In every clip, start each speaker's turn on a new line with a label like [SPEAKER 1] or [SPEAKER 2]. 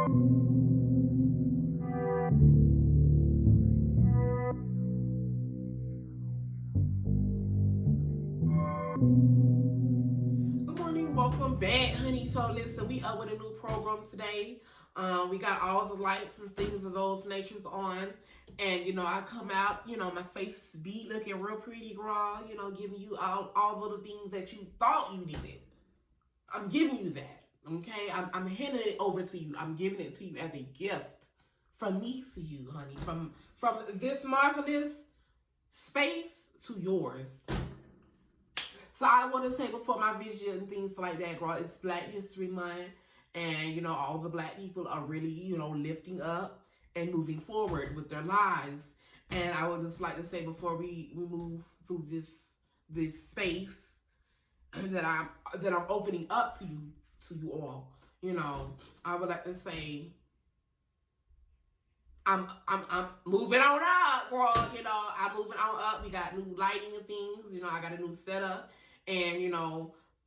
[SPEAKER 1] Good morning, welcome back, honey. So listen, we up with a new program today. We got all the lights and things of those natures on, and I come out. My face be looking real pretty, girl. Giving you all of the things that you thought you needed. I'm giving you that, okay? I'm handing it over to you. I'm giving it to you as a gift from me to you, honey. From this marvelous space to yours. So I want to say before my vision and things like that, girl, it's Black History Month. And, all the Black people are really, lifting up and moving forward with their lives. And I would just like to say before we move through this space that I'm opening up to you all, I would like to say I'm moving on up, girl. I'm moving on up. We got new lighting and things. I got a new setup. And,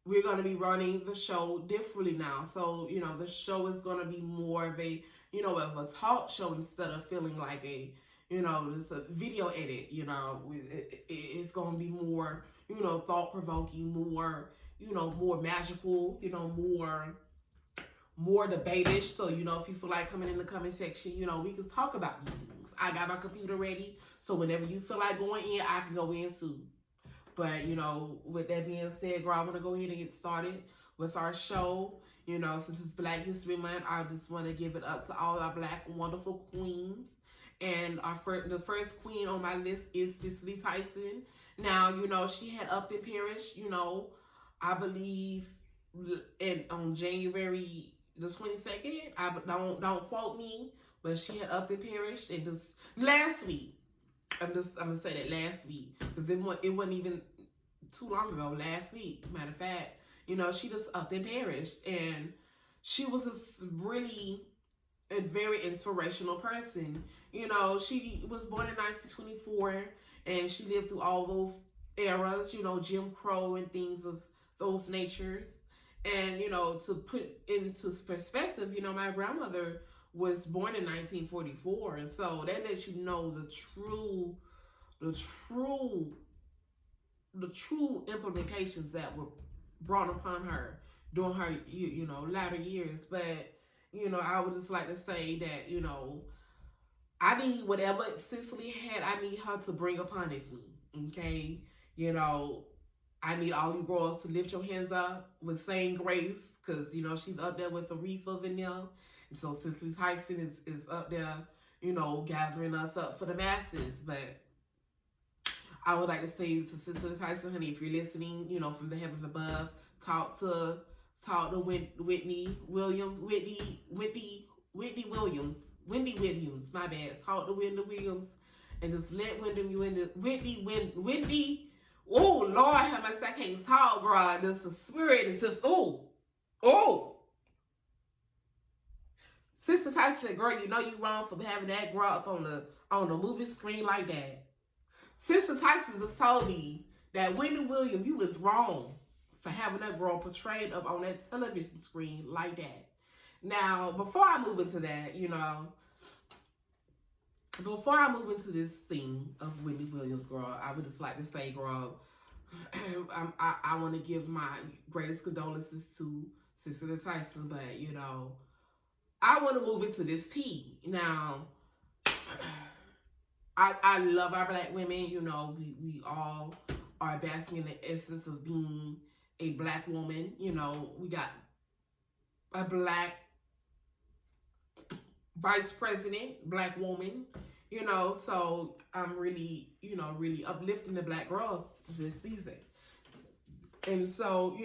[SPEAKER 1] we're going to be running the show differently now. So, the show is going to be more of a, of a talk show instead of feeling like a, it's a video edit. It's going to be more, thought-provoking, more, more magical, more debate-ish. So, if you feel like coming in the comment section, we can talk about these things. I got my computer ready. So whenever you feel like going in, I can go in too. But, with that being said, girl, I want to go ahead and get started with our show. Since it's Black History Month, I just want to give it up to all our Black wonderful queens. And the first queen on my list is Cicely Tyson. Now, she had upped and perished, I believe on January the 22nd. Don't quote me, but she had upped and perished. And just last week, I'm gonna say that last week because it wasn't even too long ago. Last week, matter of fact, she just upped and perished, and she was just really a very inspirational person. She was born in 1924, and she lived through all those eras. Jim Crow and things of those natures. And to put into perspective, my grandmother was born in 1944, and so that lets you know the true implications that were brought upon her during her latter years. But I would just like to say that I need whatever Cicely had, I need her to bring upon it me. Okay, I need all you girls to lift your hands up with saying grace, because she's up there with Aretha Fendell. And so Cicely Tyson is up there, gathering us up for the masses. But I would like to say to Cicely Tyson, honey, if you're listening, from the heavens above, talk to Wendy Williams, my bad. Talk to Wendy Williams and just let Wendy. Oh Lord, how much I can't talk, bro. This is spirit. It's just oh. Sister Tyson said, "Girl, you wrong for having that girl up on the movie screen like that." Sister Tyson just told me that Wendy Williams, you was wrong for having that girl portrayed up on that television screen like that. Now, before I move into that, before I move into this thing of Wendy Williams, girl, I would just like to say, girl, I want to give my greatest condolences to Sister Tyson, but, I want to move into this tea. Now, I love our Black women. We all are basking in the essence of being a Black woman. We got a Black vice president, Black woman, so I'm really, really uplifting the Black girls this season. And so,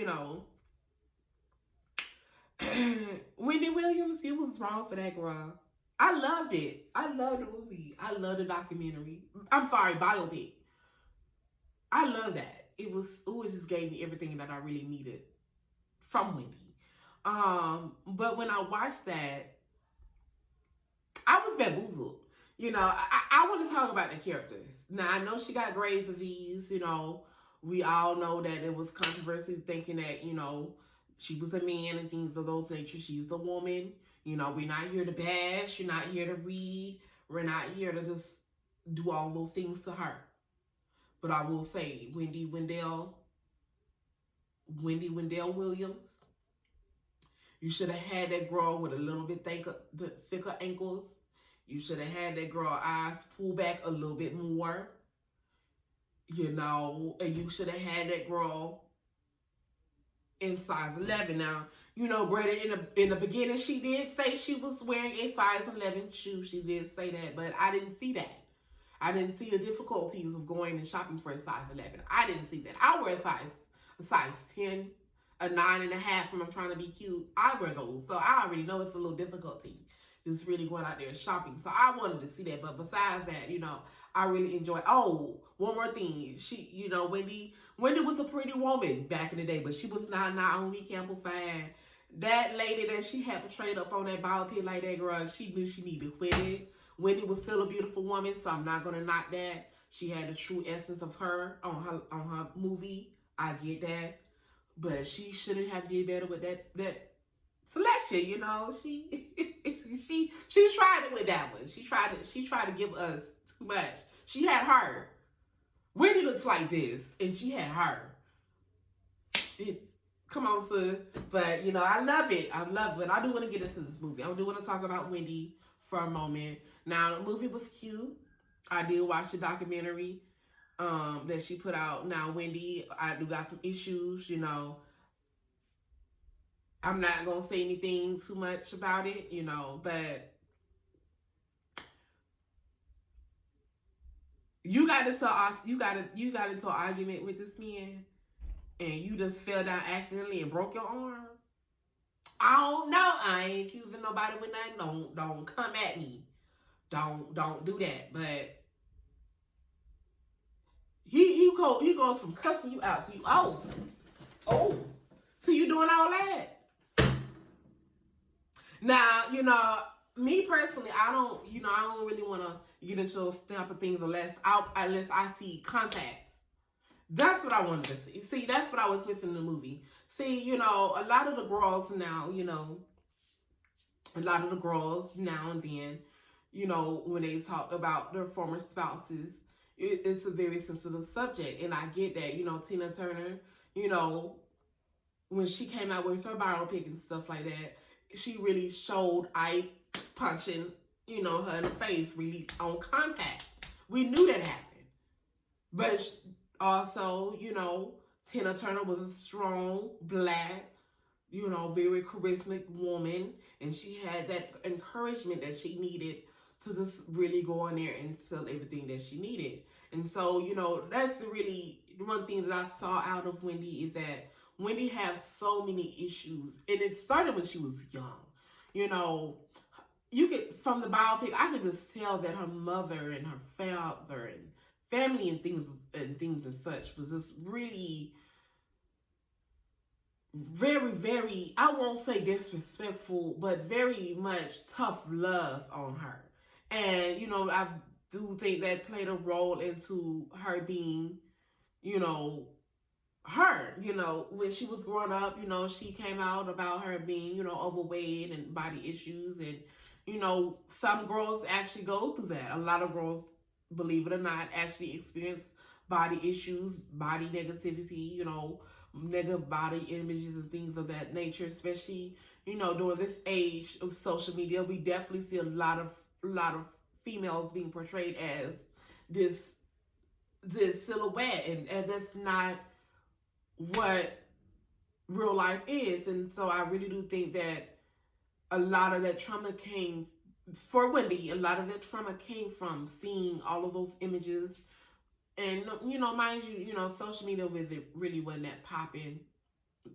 [SPEAKER 1] Wendy Williams, you was wrong for that, girl. I loved it. I love the movie. I love the documentary. I'm sorry, biopic. I love that. It just gave me everything that I really needed from Wendy. But when I watched that, I was bamboozled. I want to talk about the characters. Now, I know she got Graves' disease. We all know that it was controversy thinking that, She was a man and things of those nature. She's a woman. You know, we're not here to bash. You're not here to read. We're not here to just do all those things to her. But I will say, Wendy Wendell Williams, you should have had that girl with a little bit thicker ankles. You should have had that girl eyes pull back a little bit more. You know, and you should have had that girl in size 11. Now, you know, Greta, in the beginning, she did say she was wearing a size 11 shoe. She did say that, but I didn't see that. I didn't see the difficulties of going and shopping for a size 11. I didn't see that. I wear a size 10, a 9.5 when I'm trying to be cute. I wear those, so I already know it's a little difficulty just really going out there and shopping. So I wanted to see that, but besides that, you know, I really enjoy. Oh, one more thing. She, you know, Wendy was a pretty woman back in the day, but she was not Naomi Campbell fine. That lady that she had portrayed up on that BIOPIC like that girl, she knew she needed to quit it. Wendy was still a beautiful woman, so I'm not gonna knock that. She had the true essence of her on her movie. I get that, but she shouldn't have did better with that selection. You know, she tried it with that one. She tried to give us too much. She had her. Wendy looks like this, and she had her. Come on, sis. But, you know, I love it. I love it. I do want to get into this movie. I do want to talk about Wendy for a moment. Now, the movie was cute. I did watch the documentary that she put out. Now, Wendy, I do got some issues, you know. I'm not going to say anything too much about it, you know, but you got into an argument with this man, and you just fell down accidentally and broke your arm. I don't know. I ain't accusing nobody with nothing. Don't come at me. Don't do that. But he goes from cussing you out. So you so you doing all that. Now, you know, me personally, I don't really want to get into those type of things unless I see contact. That's what I wanted to see. See, that's what I was missing in the movie. See, you know, a lot of the girls now and then, you know, when they talk about their former spouses, it's a very sensitive subject. And I get that, you know, Tina Turner, you know, when she came out with her biopic and stuff like that, she really showed Ike punching, you know, her in the face, really on contact. We knew that happened. But also, you know, Tina Turner was a strong, black, you know, very charismatic woman. And she had that encouragement that she needed to just really go in there and tell everything that she needed. And so, you know, that's really one thing that I saw out of Wendy is that Wendy has so many issues. And it started when she was young. You know, you could, from the biopic, I could just tell that her mother and her father and family and things and such was just really very, very, I won't say disrespectful, but very much tough love on her. And, you know, I do think that played a role into her being, you know, her, you know, when she was growing up, you know, she came out about her being, you know, overweight and body issues. And, you know, some girls actually go through that. A lot of girls, believe it or not, actually experience body issues, body negativity, you know, negative body images and things of that nature, especially, you know, during this age of social media. We definitely see a lot of females being portrayed as this silhouette, and that's not what real life is. And so I really do think that a lot of that trauma came, for Wendy, a lot of that trauma came from seeing all of those images. And, you know, mind you, you know, social media really wasn't that popping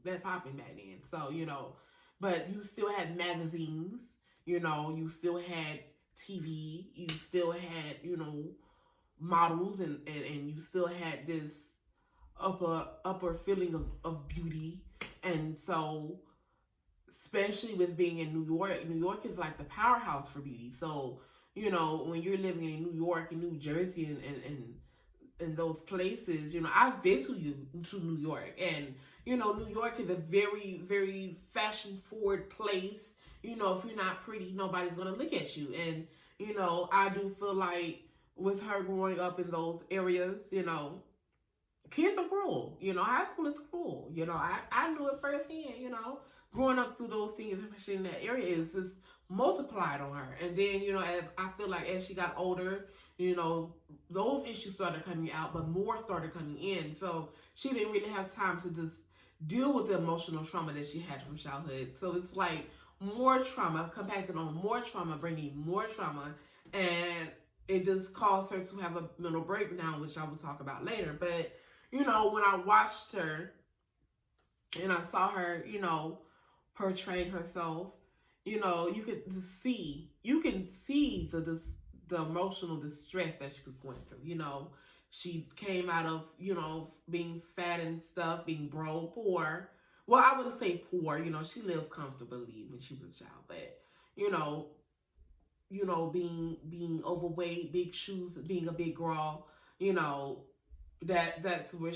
[SPEAKER 1] back then. So, you know, but you still had magazines, you know, you still had TV, you still had, you know, models, and you still had this upper feeling of beauty. And so, especially with being in New York is like the powerhouse for beauty. So, you know, when you're living in New York and New Jersey and in those places, you know, I've been to New York, and you know, New York is a very, very fashion forward place. You know, if you're not pretty, nobody's gonna look at you. And you know, I do feel like with her growing up in those areas, you know, kids are cruel. You know, high school is cruel. You know, I knew it firsthand. You know, growing up through those things, especially in that area, is just multiplied on her. And then, you know, as I feel like as she got older, you know, those issues started coming out, but more started coming in. So she didn't really have time to just deal with the emotional trauma that she had from childhood. So it's like more trauma, compacted on more trauma, bringing more trauma, and it just caused her to have a mental breakdown, which I will talk about later. But, you know, when I watched her and I saw her, you know, portraying herself, you know, you can see the emotional distress that she was going through. You know, she came out of, you know, being fat and stuff, being broke, poor. Well, I wouldn't say poor. You know, she lived comfortably when she was a child, but you know, being overweight, big shoes, being a big girl. You know, that's where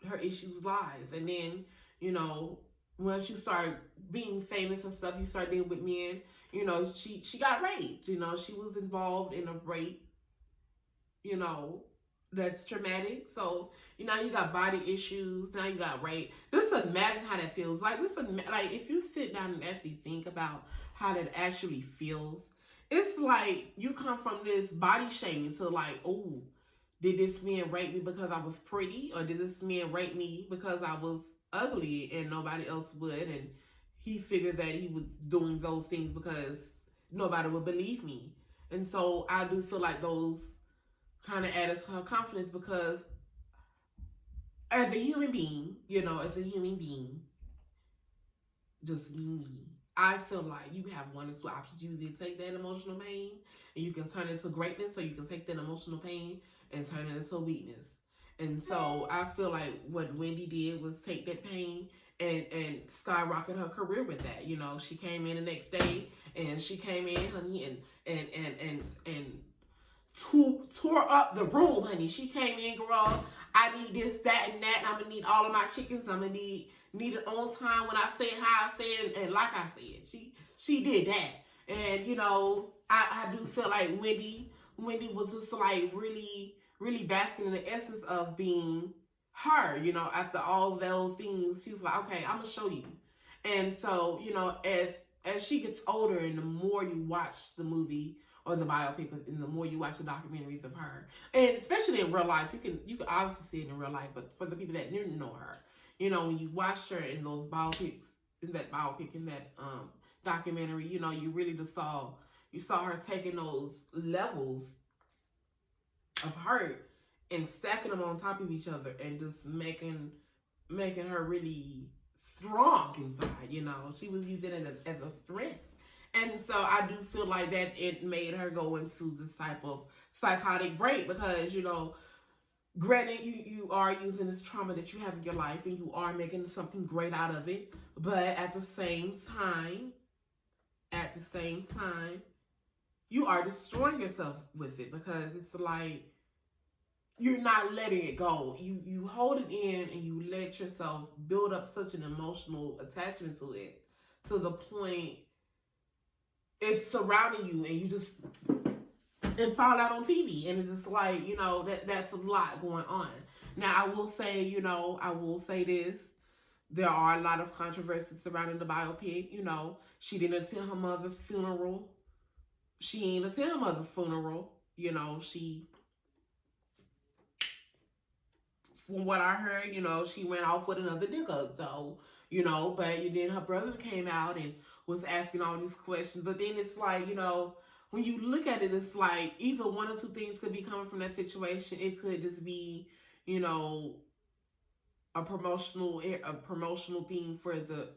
[SPEAKER 1] her issues lies. And then, you know, once you start being famous and stuff, you start dealing with men. You know, she got raped. You know, she was involved in a rape. You know, that's traumatic. So, you know, you got body issues. Now you got rape. Just imagine how that feels. Like like if you sit down and actually think about how that actually feels, it's like you come from this body shaming to like, oh, did this man rape me because I was pretty, or did this man rape me because I was ugly and nobody else would? And he figured that he was doing those things because nobody would believe me. And so I do feel like those kind of added to her confidence, because as a human being, you know, just me, I feel like you have one or two options. You either take that emotional pain and you can turn it into greatness, or you can take that emotional pain and turn it into weakness. And so I feel like what Wendy did was take that pain and skyrocket her career with that. You know, she came in the next day and she came in, honey, and tore up the room, honey. She came in, girl, I need this, that, and that, and I'm gonna need all of my chickens. I'm gonna need it on time when I say how I say it, and like I said. She did that. And, you know, I do feel like Wendy was just like really, really basking in the essence of being her, you know, after all those things. She was like, okay, I'm gonna show you. And so, you know, as she gets older and the more you watch the movie or the biopic, and the more you watch the documentaries of her, and especially in real life, you can obviously see it in real life, but for the people that didn't know her, you know, when you watched her in those biopics, in that documentary, you know, you really just saw her taking those levels of hurt and stacking them on top of each other and just making her really strong inside. You know, she was using it as a strength. And so I do feel like that it made her go into this type of psychotic break, because, you know, granted, you are using this trauma that you have in your life and you are making something great out of it. But at the same time, you are destroying yourself with it, because it's like you're not letting it go. You hold it in and you let yourself build up such an emotional attachment to it, to the point it's surrounding you, and you just found out on TV, and it's just like, you know, that's a lot going on. Now, I will say this. There are a lot of controversies surrounding the biopic. You know, she didn't attend her mother's funeral. She ain't attend her mother's funeral. You know, from what I heard, you know, she went off with another nigga. So, you know, but then her brother came out and was asking all these questions. But then it's like, you know, when you look at it, it's like either one or two things could be coming from that situation. It could just be, you know, a promotional theme for the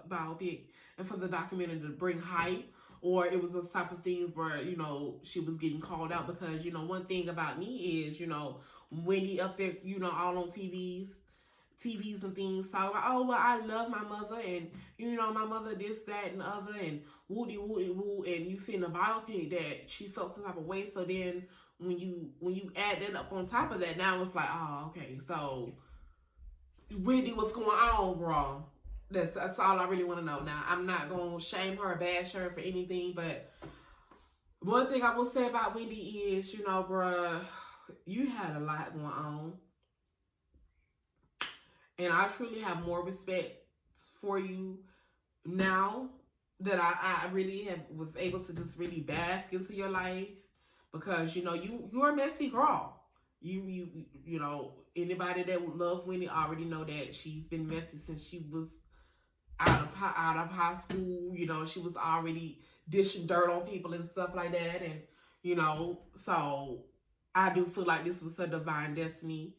[SPEAKER 1] biopic and for the documentary to bring hype, or it was those type of things where, you know, she was getting called out. Because, you know, one thing about me is, you know, Wendy up there, you know, all on TVs and things, talking about, oh, well, I love my mother, and, you know, my mother this, that, and the other, and woody, and you see in the biopic that she felt some type of way. So then when you add that up on top of that, now it's like, oh, okay, so Wendy, what's going on, bro? That's all I really want to know. Now, I'm not gonna shame her or bash her for anything, but one thing I will say about Wendy is, you know, bruh, you had a lot going on, and I truly have more respect for you now that I really was able to just really bask into your life, because you know you're a messy girl. You know, anybody that would love Wendy already know that she's been messy since she was out of high school. You know, she was already dishing dirt on people and stuff like that, and you know, so I do feel like this was her divine destiny.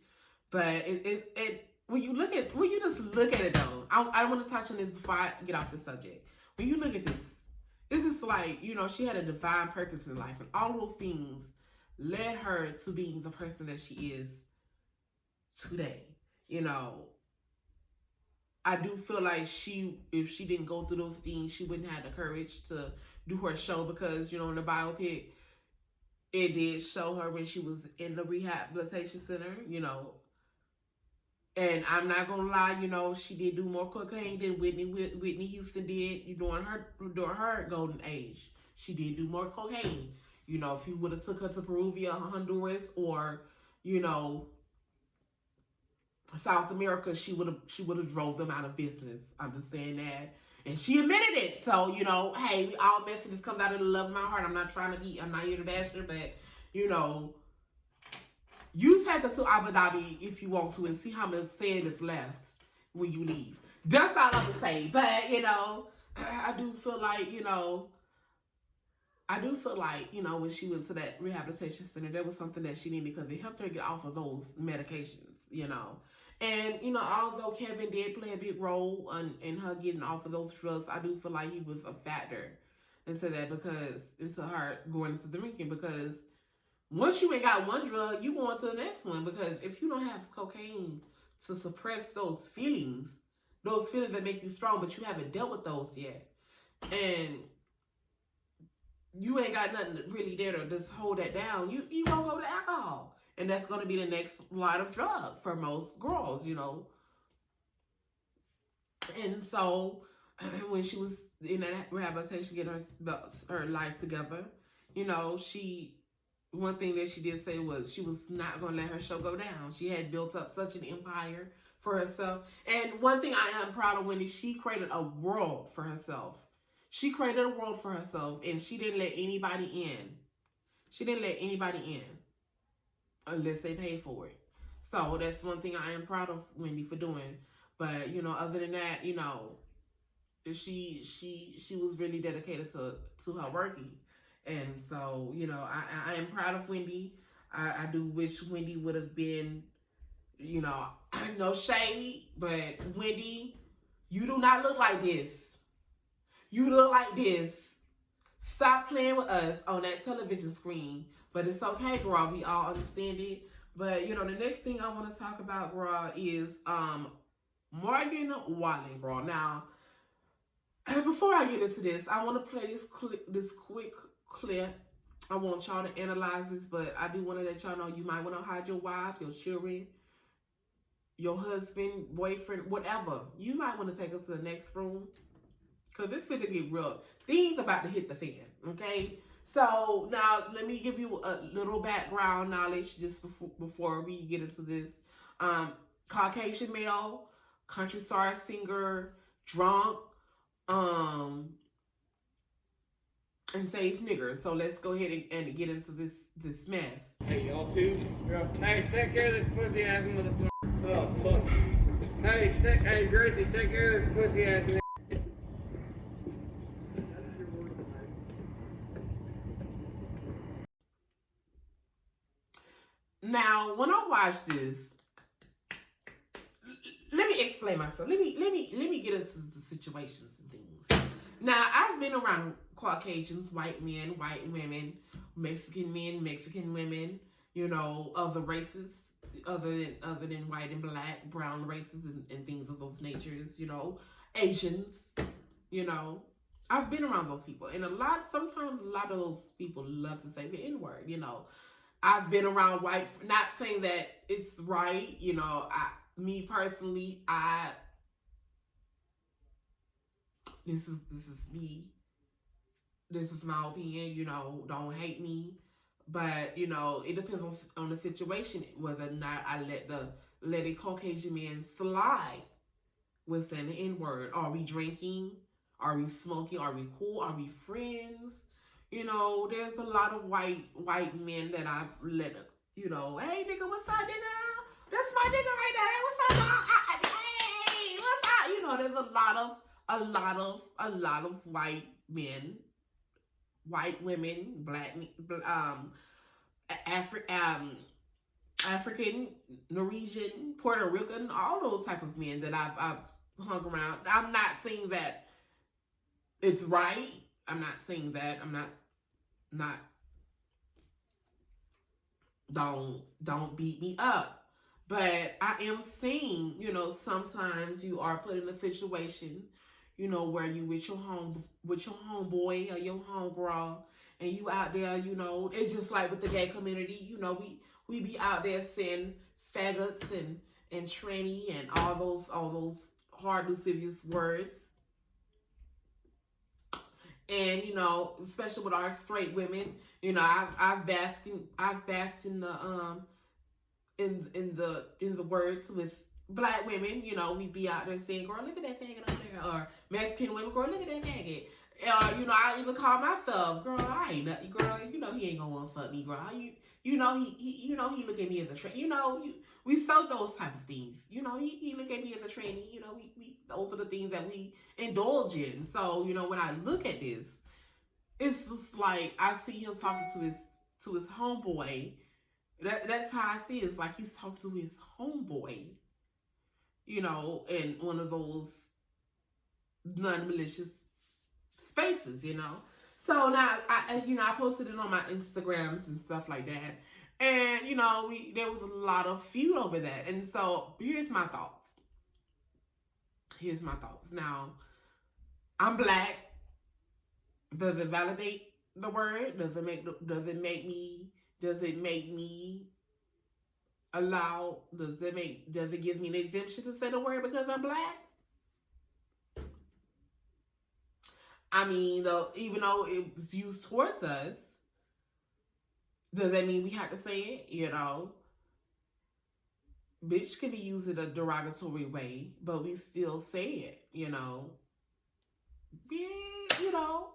[SPEAKER 1] But it when you just look at it though, I want to touch on this before I get off the subject. When you look at this, it's just like, you know, she had a divine purpose in life, and all those things led her to being the person that she is today. You know, I do feel like if she didn't go through those things, she wouldn't have the courage to do her show, because, you know, in the biopic, it did show her when she was in the rehabilitation center, you know. And I'm not gonna lie, you know, she did do more cocaine than Whitney Houston did during her golden age. She did do more cocaine. You know, if you would have took her to Peruvian, Honduras, or, you know, South America, she would have drove them out of business. I'm just saying that. And she admitted it. So, you know, hey, we all messy. This comes out of the love of my heart. I'm not here to bash her, but, you know, you take us to Abu Dhabi if you want to and see how much sand is left when you leave. That's all I'm going to say. But, you know, I do feel like, you know, when she went to that rehabilitation center, there was something that she needed, because it helped her get off of those medications, you know. And, you know, although Kevin did play a big role in her getting off of those drugs, I do feel like he was a factor into her going into drinking, because once you ain't got one drug, you go on to the next one, because if you don't have cocaine to suppress those feelings that make you strong, but you haven't dealt with those yet, and you ain't got nothing really there to just hold that down, you gonna go to alcohol. And that's gonna be the next line of drug for most girls, you know. And so when she was in that rehabilitation, getting her life together, you know, one thing that she did say was she was not going to let her show go down. She had built up such an empire for herself. And one thing I am proud of Wendy, she created a world for herself. She created a world for herself, and she didn't let anybody in. She didn't let anybody in unless they paid for it. So that's one thing I am proud of Wendy for doing. But, you know, other than that, you know, she was really dedicated to her working. And so, you know, I am proud of Wendy. I do wish Wendy would have been, you know, no shade, but Wendy, you do not look like this. You look like this. Stop playing with us on that television screen. But it's okay, girl. We all understand it. But, you know, the next thing I want to talk about, girl, is Morgan Wallen, girl. Now, before I get into this, I want to play this quick clip. I want y'all to analyze this, but I do want to let y'all know you might want to hide your wife, your children, your husband, boyfriend, whatever. You might want to take us to the next room, because it's going to get real. Things about to hit the fan, okay? So now let me give you a little background knowledge just before we get into this. Caucasian male, country star singer, drunk, and say it's niggers. So let's go ahead and get into this mess.
[SPEAKER 2] Hey, y'all too? Hey, take care of this pussy ass motherfucker. Oh, fuck. Hey, Gracie, take care of this pussy ass nigga.
[SPEAKER 1] Now, when I watch this, let me explain myself. Let me get into the situations and things. Now, I've been around Caucasians, white men, white women, Mexican men, Mexican women, you know, other races, other than white and black, brown races and things of those natures, you know, Asians, you know. I've been around those people, and sometimes a lot of those people love to say the N-word, you know. I've been around white, not saying that it's right, you know, me personally, this is me. This is my opinion, you know, don't hate me. But, you know, it depends on the situation, whether or not I let a Caucasian man slide with saying the N-word. Are we drinking? Are we smoking? Are we cool? Are we friends? You know, there's a lot of white men that I've let, you know, hey nigga, what's up, nigga? That's my nigga right there. What's up, hey, what's up? You know, there's a lot of white men, white women, black, African, Norwegian, Puerto Rican, all those type of men that I've hung around. I'm not saying that it's right. I'm not saying that. I'm not don't beat me up. But I am saying, you know, sometimes you are put in a situation, you know, where you with your homeboy or your homegirl, and you out there, you know, it's just like with the gay community, you know, we be out there saying faggots and tranny and all those hard lascivious words. And, you know, especially with our straight women, you know, I've basked in the words with black women. You know, we be out there saying, girl, look at that faggot up there. Or Mexican women, girl, look at that faggot. You know, I even call myself, girl, I ain't nothing, girl, you know, he ain't gonna want to fuck me, girl. You know, he look at me as a tranny. You know, we sell those type of things. You know, he look at me as a tranny. You know, we those are the things that we indulge in. So, you know, when I look at this, it's just like I see him talking to his homeboy. That's how I see it. It's like he's talking to his homeboy, you know, in one of those non-malicious spaces, you know. So now, I posted it on my Instagrams and stuff like that. And, you know, there was a lot of feud over that. And so here's my thoughts. Now, I'm black. Does it validate the word? Does it make me allow? Does it give me an exemption to say the word because I'm black? I mean, even though it was used towards us, does that mean we have to say it? You know, bitch can be used in a derogatory way, but we still say it. You know, yeah, you know,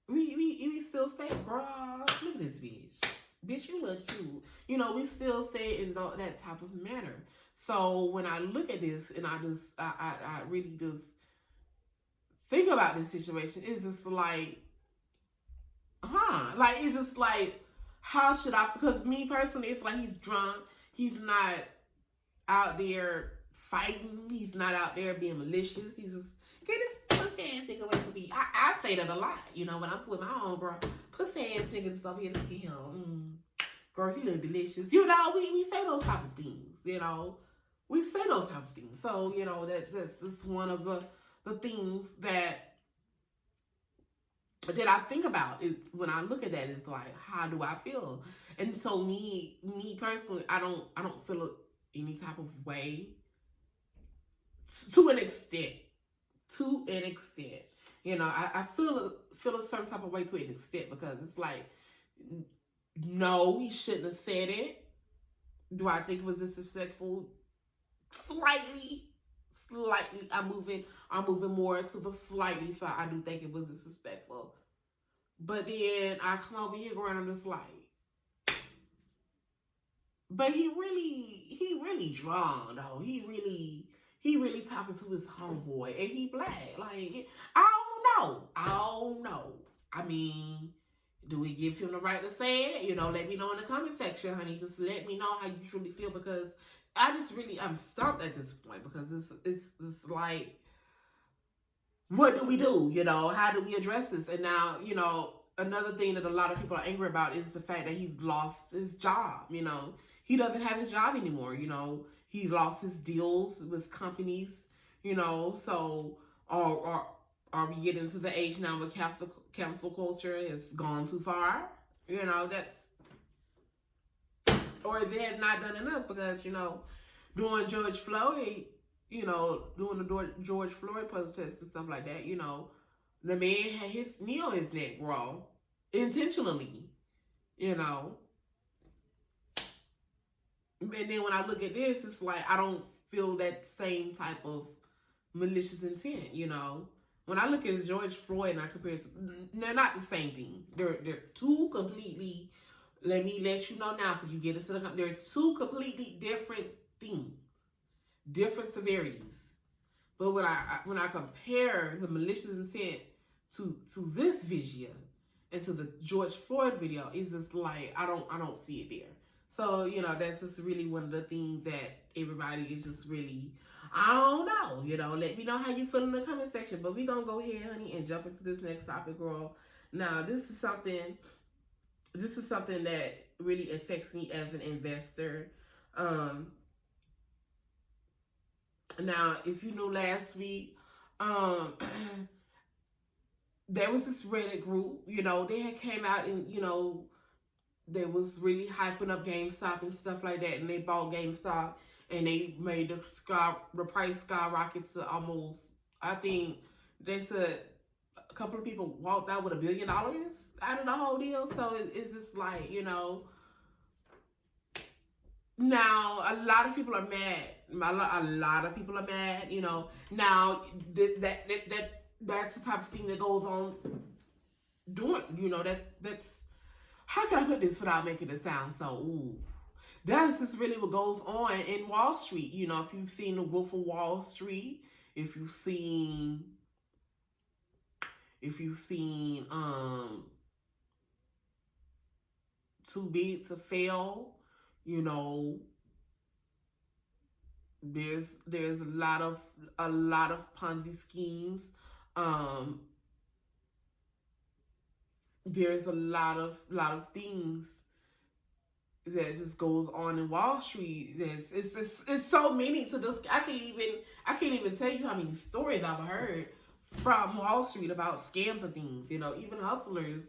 [SPEAKER 1] we still say, girl, look at this bitch. Bitch, you look cute. You know, we still say it in that type of manner. So when I look at this and I really just think about this situation, it's just like, like, it's just like, how should I, because me personally, it's like he's drunk. He's not out there fighting. He's not out there being malicious. He's just, get this pussy ass nigga away from me. I say that a lot, you know, when I'm with my own girl. Pussy ass niggas stuff here, look at him. Girl, he look delicious. You know, we say those type of things, you know. We say those type of things. So, you know, that's one of the things that I think about is when I look at that, it's like, how do I feel? And so me personally, I don't feel any type of way to an extent. You know, I feel a certain type of way to an extent because it's like, no, he shouldn't have said it. Do I think it was disrespectful? Slightly. I'm moving more to the slightly side. I do think it was disrespectful. But then I come over here going, I'm just like, but he really drawn though. He really talking to his homeboy, and he black. Like, I don't know. I mean, do we give him the right to say it? You know, let me know in the comment section, honey. Just let me know how you truly feel, because I'm stumped at this point, because it's like, what do we do? You know, how do we address this? And now, you know, another thing that a lot of people are angry about is the fact that he's lost his job. You know, he doesn't have his job anymore. You know, he lost his deals with companies. You know, so are we getting to the age now where cancel culture has gone too far? You know, or if it has not done enough, because, you know, during George Floyd, you know, doing the George Floyd protests and stuff like that, you know, the man had his knee on his neck raw, intentionally, you know. And then when I look at this, it's like I don't feel that same type of malicious intent, you know. When I look at George Floyd and I compare it, they're not the same thing. They're two completely, let me let you know now, so you get into the, they're two completely different things, different severities. But when I compare the malicious intent to this video and to the George Floyd video, it's just like I don't see it there. So, you know, that's just really one of the things that everybody is just really, I don't know, you know, let me know how you feel in the comment section. But we're going to go ahead, honey, and jump into this next topic, girl. Now, this is something that really affects me as an investor. Now, if you knew last week, there was this Reddit group, you know, they had came out and, you know, they was really hyping up GameStop and stuff like that, and they bought GameStop, and they made the price skyrocket to almost, I think they said a couple of people walked out with $1 billion out of the whole deal. So it's just like, you know, now a lot of people are mad. A lot of people are mad, you know. Now that's the type of thing that goes on doing, you know, that's, how can I put this without making it sound so, ooh. That's just really what goes on in Wall Street. You know, if you've seen The Wolf of Wall Street, if you've seen Too Big to Fail, you know, there's a lot of Ponzi schemes. There's a lot of things that just goes on in Wall Street. It's so many to this. I can't even tell you how many stories I've heard from Wall Street about scams and things. You know, even Hustlers,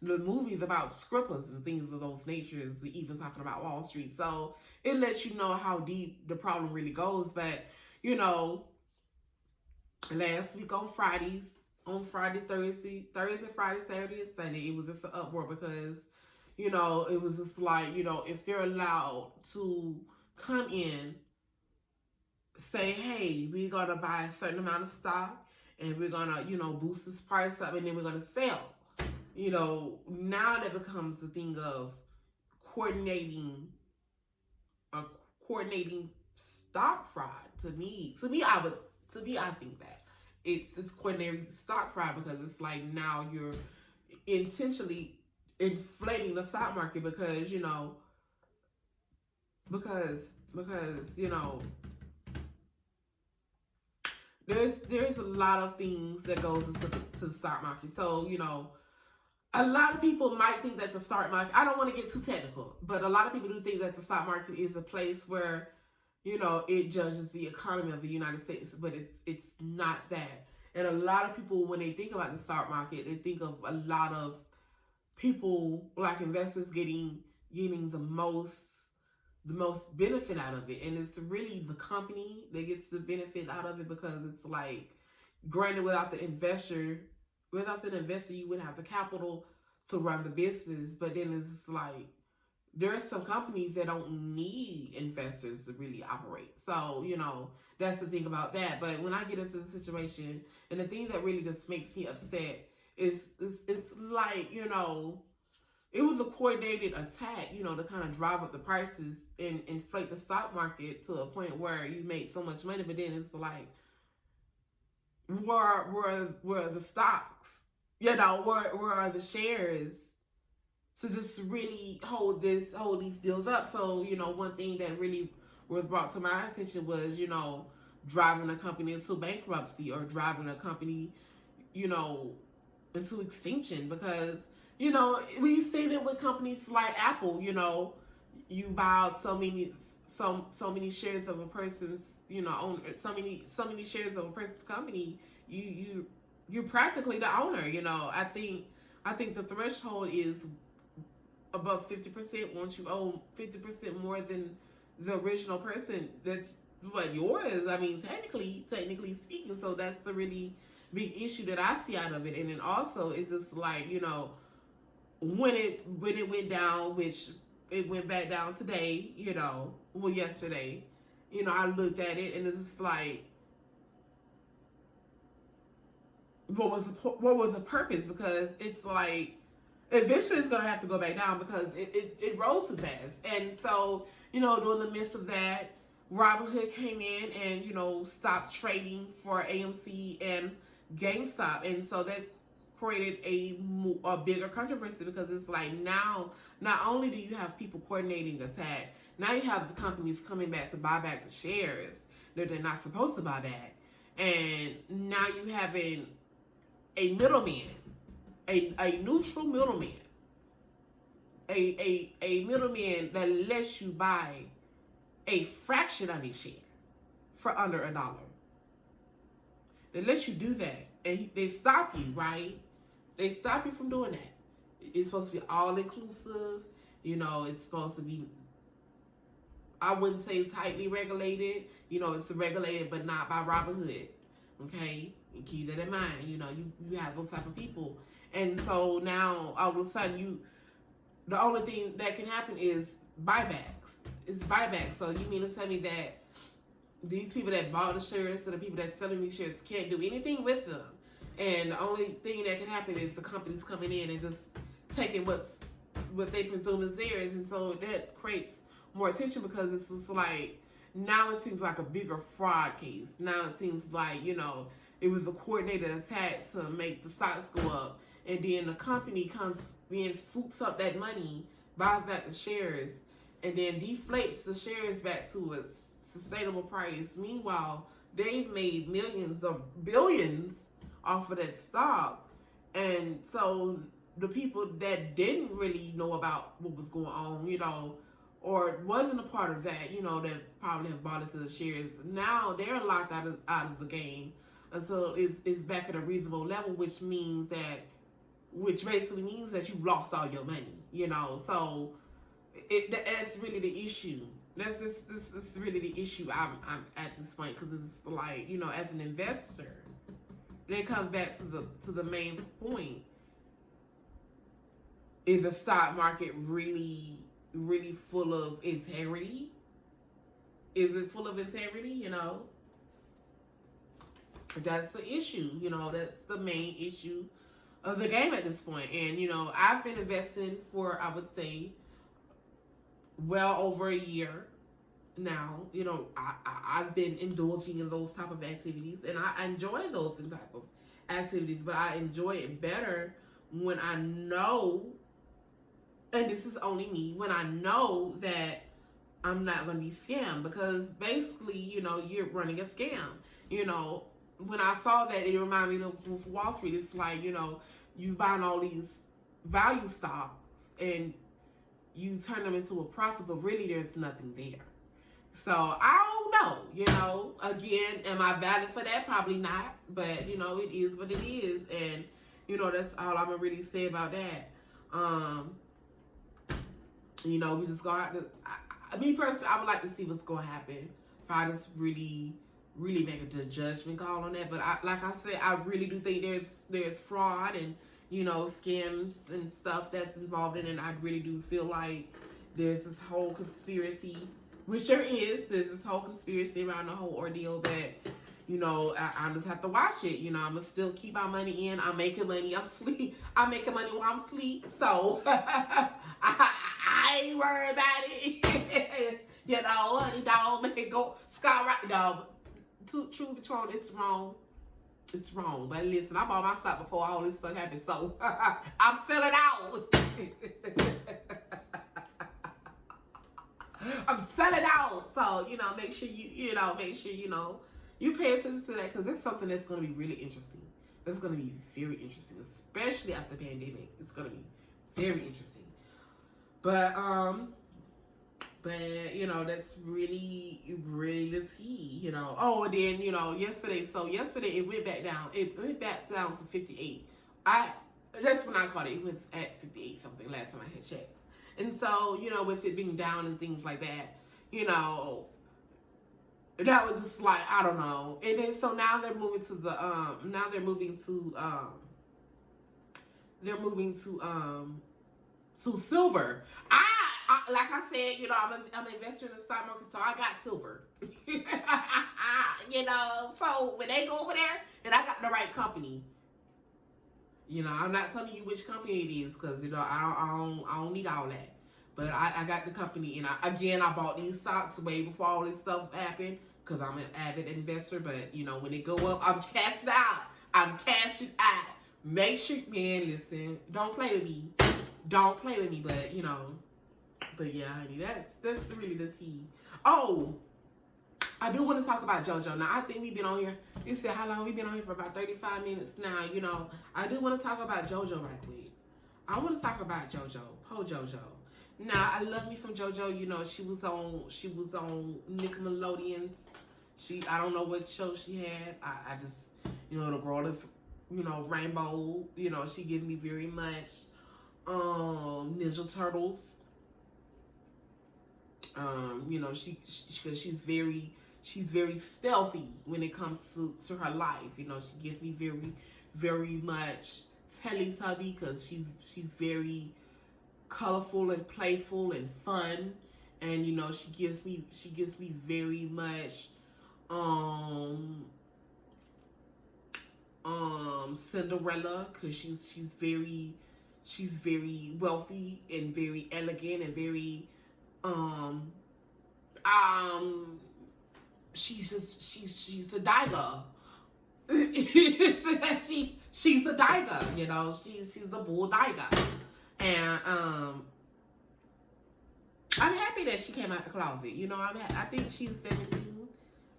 [SPEAKER 1] the movies about scrippers and things of those natures, even talking about Wall Street. So it lets you know how deep the problem really goes. But, you know, last week on Friday, Thursday, Friday, Saturday, and Sunday, it was just an uproar because, you know, it was just like, you know, if they're allowed to come in, say, hey, we're going to buy a certain amount of stock and we're going to, you know, boost this price up and then we're going to sell. You know, now that becomes the thing of coordinating stock fraud. To me, I think that it's coordinating stock fraud, because it's like now you're intentionally inflating the stock market because, you know, you know, there's a lot of things that goes into the stock market. So, you know, a lot of people might think that the stock market, I don't want to get too technical, but a lot of people do think that the stock market is a place where, you know, it judges the economy of the United States, but it's not that. And a lot of people, when they think about the stock market, they think of a lot of people, like investors, getting the most benefit out of it. And it's really the company that gets the benefit out of it, because it's like, granted, without the investor, you wouldn't have the capital to run the business. But then it's like, there are some companies that don't need investors to really operate. So, you know, that's the thing about that. But when I get into the situation, and the thing that really just makes me upset is it's like, you know, it was a coordinated attack, you know, to kind of drive up the prices and inflate the stock market to a point where you make so much money. But then it's like, where are the stocks? You know, where are the shares to just really hold these deals up? So, you know, one thing that really was brought to my attention was, you know, driving a company into bankruptcy, or driving a company, you know, into extinction. Because, you know, we've seen it with companies like Apple. You know, you buy out so many shares of a person's, you know, owner, so many shares of a person's company, you're practically the owner. You know, I think the threshold is above 50%, once you own 50% more than the original person, that's what yours. I mean, technically speaking. So that's a really big issue that I see out of it. And then also, it's just like, you know, when it went down, which it went back down today, you know, well, yesterday, you know, I looked at it and it's just like, what was the purpose? Because it's like, eventually it's gonna have to go back down because it rose too fast. And so, you know, during the midst of that, Robinhood came in and, you know, stopped trading for AMC and GameStop. And so that created a bigger controversy because it's like now, not only do you have people coordinating attack, now you have the companies coming back to buy back the shares that they're not supposed to buy back. And now you having a middleman, a neutral middleman, a middleman that lets you buy a fraction of a share for under $1. They let you do that, and they stop you, right? They stop you from doing that. It's supposed to be all inclusive. You know, it's supposed to be, I wouldn't say it's tightly regulated. You know, it's regulated, but not by Robinhood. Okay? And keep that in mind. You know, you have those type of people. And so now, all of a sudden, the only thing that can happen is buybacks. It's buybacks. So you mean to tell me that these people that bought the shares and the people that's selling these shares can't do anything with them? And the only thing that can happen is the companies coming in and just taking what they presume is theirs. And so that creates more attention because it's just like, now it seems like a bigger fraud case. Now it seems like, you know, it was a coordinated attack to make the stocks go up. And then the company comes in, swoops up that money, buys back the shares, and then deflates the shares back to a sustainable price. Meanwhile, they've made millions or billions off of that stock. And so the people that didn't really know about what was going on, you know, or wasn't a part of that, you know, that probably have bought into the shares, now they're locked out of the game until it's back at a reasonable level, which basically means that you lost all your money, you know. So that's really the issue. That's really the issue I'm at this point, because it's like, you know, as an investor, then it comes back to the main point: is the stock market really full of integrity? Is it full of integrity? You know, that's the issue. You know, that's the main issue of the game at this point. And, you know, I've been investing for, I would say, well over a year now. You know, I've been indulging in those type of activities, and I enjoy those type of activities, but I enjoy it better when I know, and this is only me, when I know that I'm not going to be scammed, because basically, you know, you're running a scam. You know, when I saw that, it reminded me of Wall Street. It's like, you know, you buying all these value stocks and you turn them into a profit, but really there's nothing there. So I don't know, you know, again, am I valid for that? Probably not, but you know, it is what it is. And you know, that's all I'm gonna really say about that. You know, we just go out to, me personally, I would like to see what's gonna happen if I just really make a judgment call on that. But like I said, I really do think there's fraud and, you know, scams and stuff that's involved in it. And I really do feel like there's this whole conspiracy, which there's this whole conspiracy around the whole ordeal that, you know, I just have to watch it. You know, I'm gonna still keep my money in. I'm making money. I'm making money while I'm asleep. So I ain't worried about it. You know, honey, don't make it go skyrocket. No, truth be told, it's wrong. It's wrong. But listen, I bought my stock before all this stuff happened, so I'm selling out. I'm selling out. So, you know, make sure you pay attention to that, because it's something that's going to be really interesting. That's going to be very interesting, especially after the pandemic. It's going to be very interesting. But you know, that's really the tea, you know. Oh, and then, you know, yesterday it went back down. It went back down to 58. That's when I caught it. It was at 58 something last time I had checked. And so, you know, with it being down and things like that, you know, that was just like, I don't know. And then so now they're moving to the to silver. I like I said, you know, I'm an investor in the stock market, so I got silver. You know, so when they go over there, and I got the right company. You know, I'm not telling you which company it is because, you know, I don't need all that. But I got the company, and I bought these stocks way before all this stuff happened because I'm an avid investor. But, you know, when it go up, I'm cashing out. I'm cashing out. Make sure, man, listen, don't play with me. Don't play with me, but, you know. But, yeah, honey, that's really the tea. Oh, I do want to talk about JoJo. Now, I think we've been on here. You said how long? We've been on here for about 35 minutes now. You know, I do want to talk about JoJo right quick. I want to talk about JoJo. Po JoJo. Now, I love me some JoJo. You know, she was on Nickelodeon's. I don't know what show she had. I just, you know, the girl is, you know, Rainbow. You know, she gives me very much Ninja Turtles. You know, she's very stealthy when it comes to her life. You know, she gives me very, very much Teletubby because she's very colorful and playful and fun, and you know, she gives me very much Cinderella because she's very wealthy and very elegant and very she's a diva. she's a diva, you know. She's the bull diva, and I'm happy that she came out the closet. You know, I think she's 17.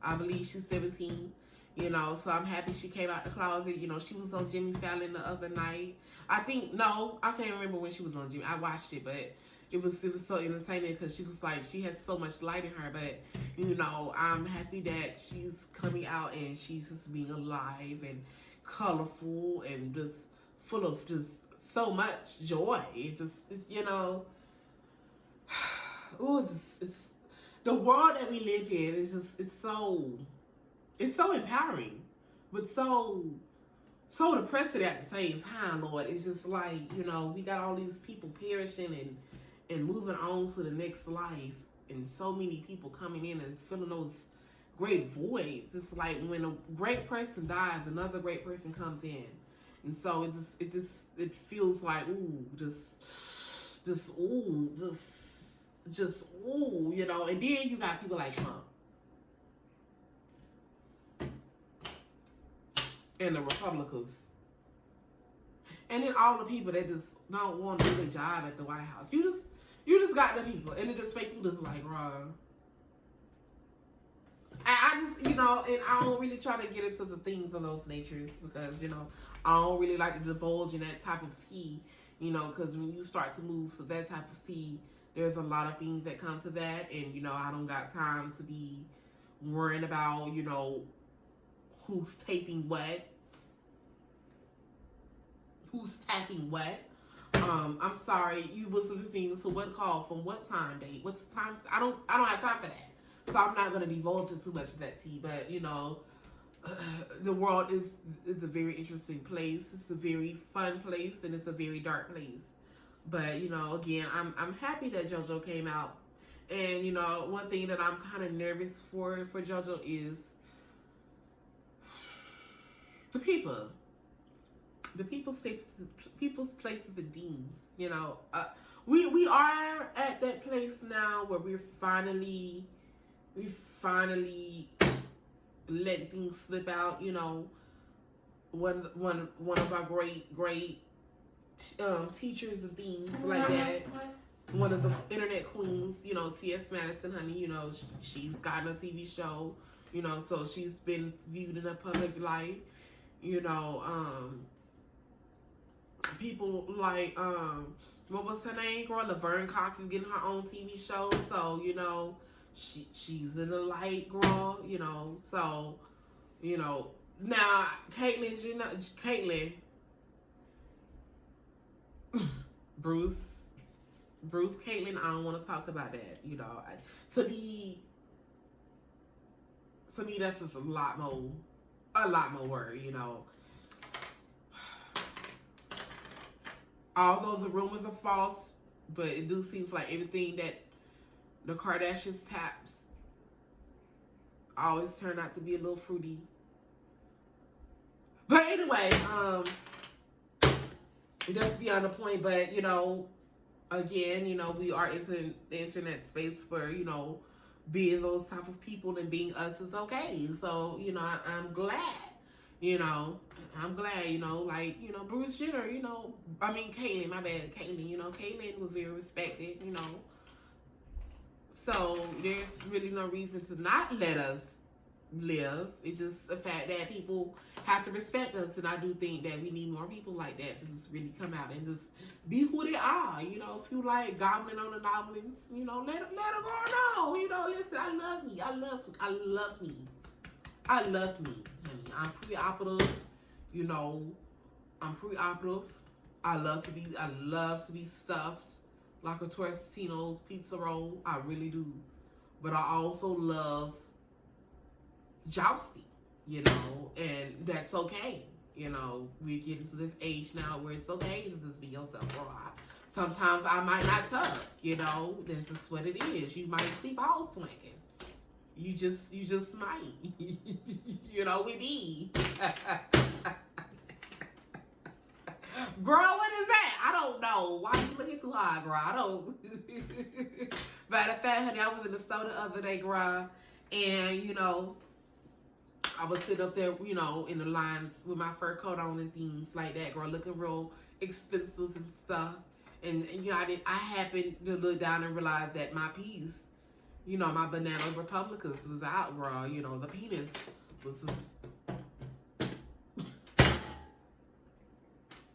[SPEAKER 1] I believe she's 17. You know, so I'm happy she came out the closet. You know, she was on Jimmy Fallon the other night. I can't remember when she was on Jimmy. I watched it, but it was so entertaining because she was like, she has so much light in her. But, you know, I'm happy that she's coming out and she's just being alive and colorful and just full of just so much joy. It's you know, it's the world that we live in is just, it's so empowering, but so depressing at the same time, Lord. It's just like, you know, we got all these people perishing and moving on to the next life, and so many people coming in and filling those great voids. It's like when a great person dies, another great person comes in, and so it feels like just ooh, you know. And then you got people like Trump and the Republicans, and then all the people that just don't want to do their job at the White House. You just got the people, and it just makes you just like, wrong. I just, you know, and I don't really try to get into the things of those natures because, you know, I don't really like to divulge in that type of tea, you know, because when you start to move to that type of tea, there's a lot of things that come to that, and, you know, I don't got time to be worrying about, you know, who's taping what, who's tapping what. I'm sorry, you was listening to what call from what time date? What's the time? I don't have time for that. So I'm not gonna divulge too much of that tea. But you know, the world is a very interesting place. It's a very fun place, and it's a very dark place. But you know, again, I'm happy that JoJo came out. And you know, one thing that I'm kind of nervous for JoJo is the people. The people's places and things, you know. We are at that place now where we finally let things slip out, you know. One of our great teachers and things like that. One of the internet queens, you know, T.S. Madison, honey, you know, she's gotten a TV show, you know, so she's been viewed in a public light, you know. People like, what was her name, girl? Laverne Cox is getting her own TV show. So, you know, she's in the light, girl, you know. So, you know, now, Caitlyn, Bruce, Bruce, Caitlyn, I don't want to talk about that. You know, to me, that's just a lot more work. You know, although the rumors are false, but it do seems like everything that the Kardashians taps always turn out to be a little fruity. But anyway, that's beyond the point. But you know, again, you know, we are into the internet space where, you know, being those type of people and being us is okay. So, you know, I'm glad, you know, like, you know, Bruce Jenner, you know, I mean, Caitlyn, my bad, Caitlyn, you know, Caitlyn was very respected, you know. So there's really no reason to not let us live. It's just the fact that people have to respect us, and I do think that we need more people like that to just really come out and just be who they are. You know, if you like gobbling on the goblins, you know, let a girl know. You know, listen, I love me, honey. I'm pre-operative. You know, I'm pre-operative. I love to be stuffed like a Tortino's pizza roll. I really do. But I also love jousting, you know, and that's okay. You know, we're getting to this age now where it's okay to just be yourself. Or sometimes I might not tuck, you know, this is what it is. You might see balls swinging. You just might. You know, with me. Girl, what is that? I don't know. Why you looking too hard, girl? I don't. Matter of fact, honey, I was in the store the other day, girl, and, you know, I would sit up there, you know, in the lines with my fur coat on and things like that, girl, looking real expensive and stuff. And you know, I happened to look down and realize that my piece, you know, my Banana Republicans was out, girl. You know, the penis was just,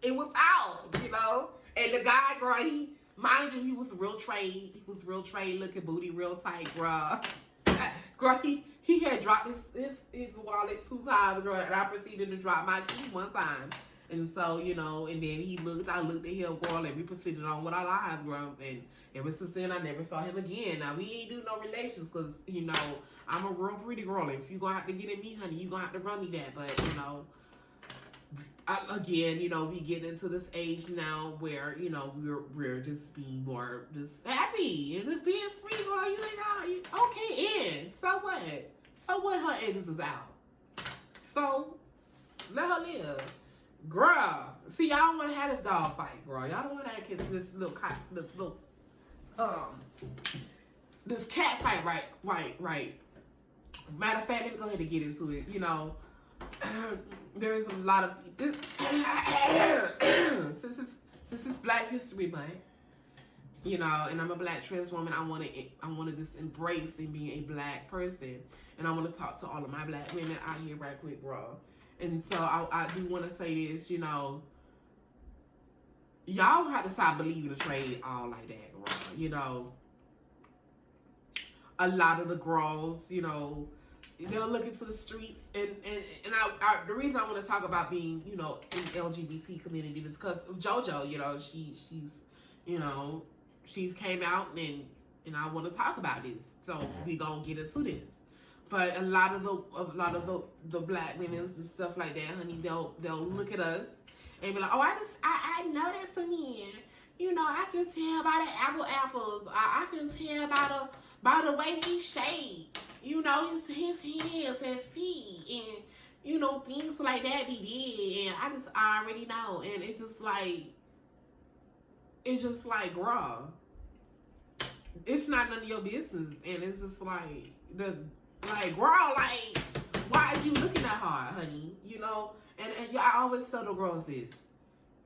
[SPEAKER 1] it was out, you know. And the guy, girl, mind you, he was real trade. He was real trade, looking booty real tight, girl. Girl, he had dropped his wallet 2 times, girl, and I proceeded to drop my key 1 time. And so, you know, and then I looked at him, girl, and we proceeded on with our lives, girl. And ever since then, I never saw him again. Now, we ain't do no relations because, you know, I'm a real pretty girl. And if you gonna have to get at me, honey, you gonna have to run me that. But, you know, again, you know, we get into this age now where, you know, we're just being more just happy and just being free, girl. You ain't got, okay, and so what? So what? Her edges is out. So let her live. Girl, see, y'all don't want to have this dog fight, girl. Y'all don't want to have this cat fight, right. Matter of fact, let me go ahead and get into it. You know, there is a lot of this, since it's Black History Month, you know, and I'm a Black trans woman. I want to just embrace and be a Black person, and I want to talk to all of my Black women out here right quick, girl. And so I do want to say this, you know, y'all have to stop believing the trade all like that, girl. You know, a lot of the girls, you know, they'll look into the streets, and the reason I want to talk about being, you know, in the LGBT community is because of JoJo. You know, she's, you know, she's came out and I want to talk about this, so we gonna get into this. But a lot of the Black women and stuff like that, honey, they'll look at us and be like, oh, I know that's a man. You know, I can tell by the apples. I can tell by the way he shaved. You know, his hands and feet and, you know, things like that he did. And I already know. And it's just like, girl, it's not none of your business. And it's just like, girl, like, why is you looking that hard, honey? You know, and I always tell the girls this.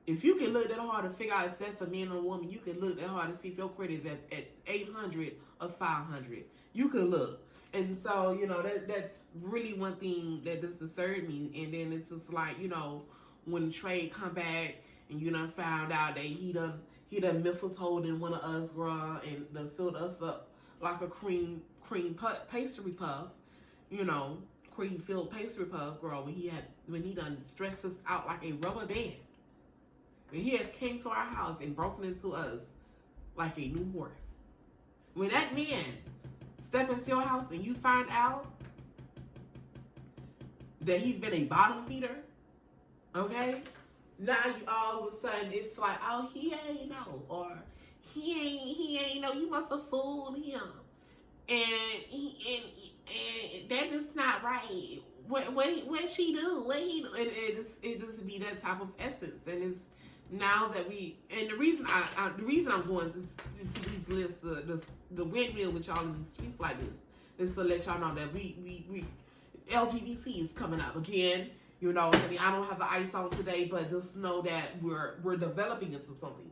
[SPEAKER 1] If you can look that hard to figure out if that's a man or a woman, you can look that hard to see if your credit is at 800 or 500. You can look. And so, you know, that's really one thing that just disturbed me. And then it's just like, you know, when Trey come back and you done found out that he done mistletoed in one of us, girl, and done filled us up like a cream pastry puff, you know, cream filled pastry puff, girl, when he done stretched us out like a rubber band. When he has came to our house and broken into us like a new horse. When that man step into your house and you find out that he's been a bottom feeder, okay? Now you all of a sudden it's like, oh, he ain't know, or he ain't know. You must have fooled him, and that is not right. What she do? What he do? It just be that type of essence, and it's now that we, and the reason I'm going into these lists, the windmill with y'all in these streets like this is to let y'all know that we LGBT is coming up again. You know, I mean, I don't have the ice on today, but just know that we're developing into something,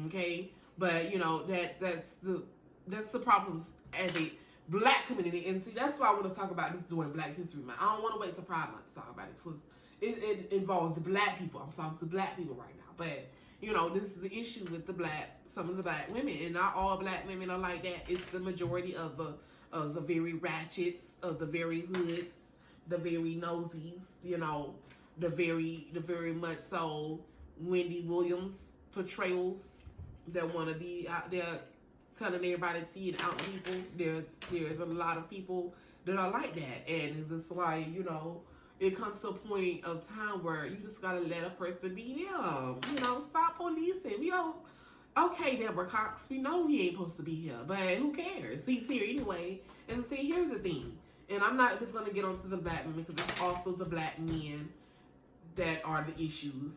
[SPEAKER 1] okay? But you know that's the problems as a Black community, and see that's why I want to talk about this during Black History Month. I don't want to wait till Pride Month to talk about it because it involves the Black people. I'm talking to Black people right now, but you know this is the issue with some of the Black women, and not all Black women are like that. It's the majority of the very ratchets, of the very hoods, the very nosies, you know, the very much so Wendy Williams portrayals that want to be out there telling everybody to see it out people. There's a lot of people that are like that, and it's just like, you know, it comes to a point of time where you just gotta let a person be them. You know, stop policing. We don't. Okay, Deborah Cox, we know he ain't supposed to be here, but who cares? He's here anyway. And see, here's the thing. And I'm not just going to get onto the Black men because it's also the Black men that are the issues,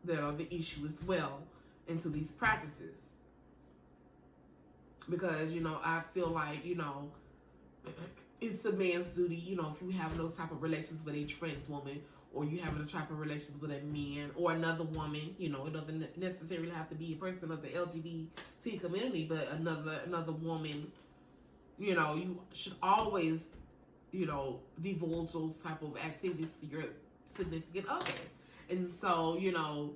[SPEAKER 1] as well into these practices. Because, you know, I feel like, you know, it's a man's duty, you know, if you have those type of relations with a trans woman, or you having a type of relations with a man or another woman, you know, it doesn't necessarily have to be a person of the LGBT community, but another woman, you know, you should always, you know, divulge those type of activities to your significant other. And so, you know,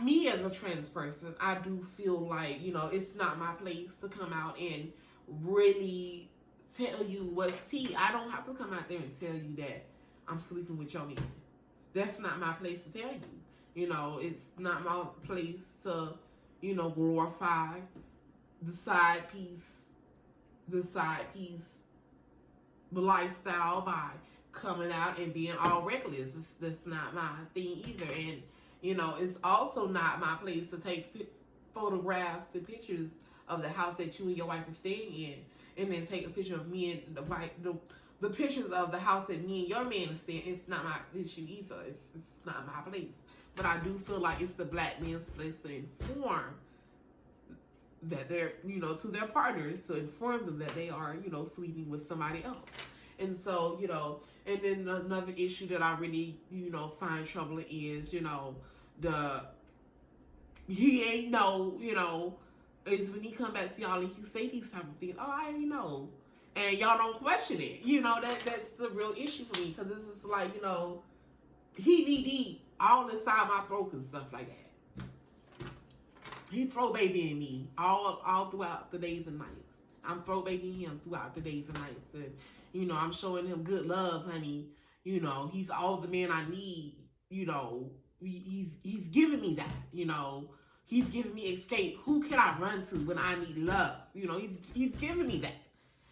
[SPEAKER 1] me as a trans person, I do feel like, you know, it's not my place to come out and really tell you what's tea. I don't have to come out there and tell you that I'm sleeping with your man. That's not my place to tell you. You know, it's not my place to, you know, glorify the side piece lifestyle by coming out and being all reckless. That's not my thing either. And, you know, it's also not my place to take photographs and pictures of the house that you and your wife are staying in, and then take a picture of me and the pictures of the house that me and your man are staying. It's not my issue either. It's not my place. But I do feel like it's the Black man's place to inform that they're, you know, to their partners, to inform them that they are, you know, sleeping with somebody else. And so, you know, and then another issue that I really, you know, find troubling is, you know, he ain't know, you know, is when he come back to y'all and he say these type of things. Oh, I already know. And y'all don't question it. You know, that's the real issue for me. Because it's just like, you know, he be deep all inside my throat and stuff like that. He throw baby in me all throughout the days and nights. I'm throw babying him throughout the days and nights. And, you know, I'm showing him good love, honey. You know, he's all the man I need. You know, he's giving me that, you know. He's giving me escape. Who can I run to when I need love? You know, he's giving me that.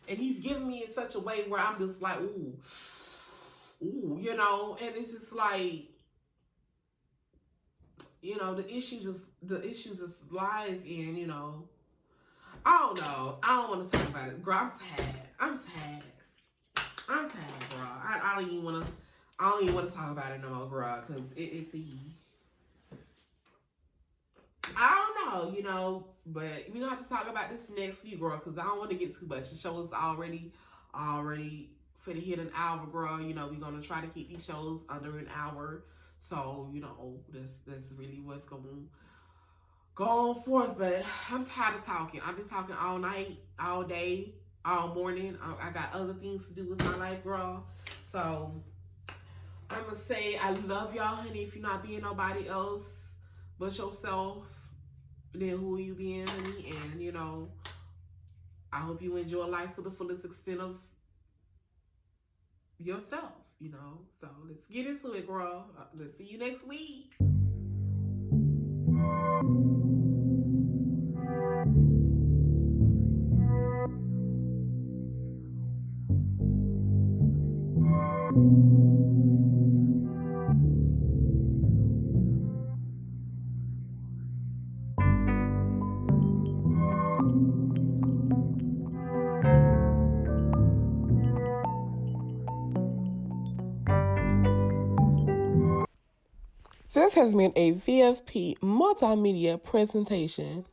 [SPEAKER 1] And he's giving me in such a way where I'm just like, ooh, you know, and it's just like, you know, the issue just lies in, you know, I don't know. I don't want to talk about it. Girl, I'm sad, bro. I don't even want to talk about it no more, bro, because it's I don't know, you know, but we're going to have to talk about this next week, girl, because I don't want to get too much. The show is already finna hit an hour, girl. You know, we're going to try to keep these shows under an hour. So, you know, that's really what's going to go on forth. But I'm tired of talking. I've been talking all night, all day, all morning. I got other things to do with my life, girl. So, I'm going to say I love y'all, honey. If you're not being nobody else but yourself, then who are you being, honey? And, you know, I hope you enjoy life to the fullest extent of yourself, you know. So let's get into it, girl. Let's see you next week. This has been a VFP multimedia presentation.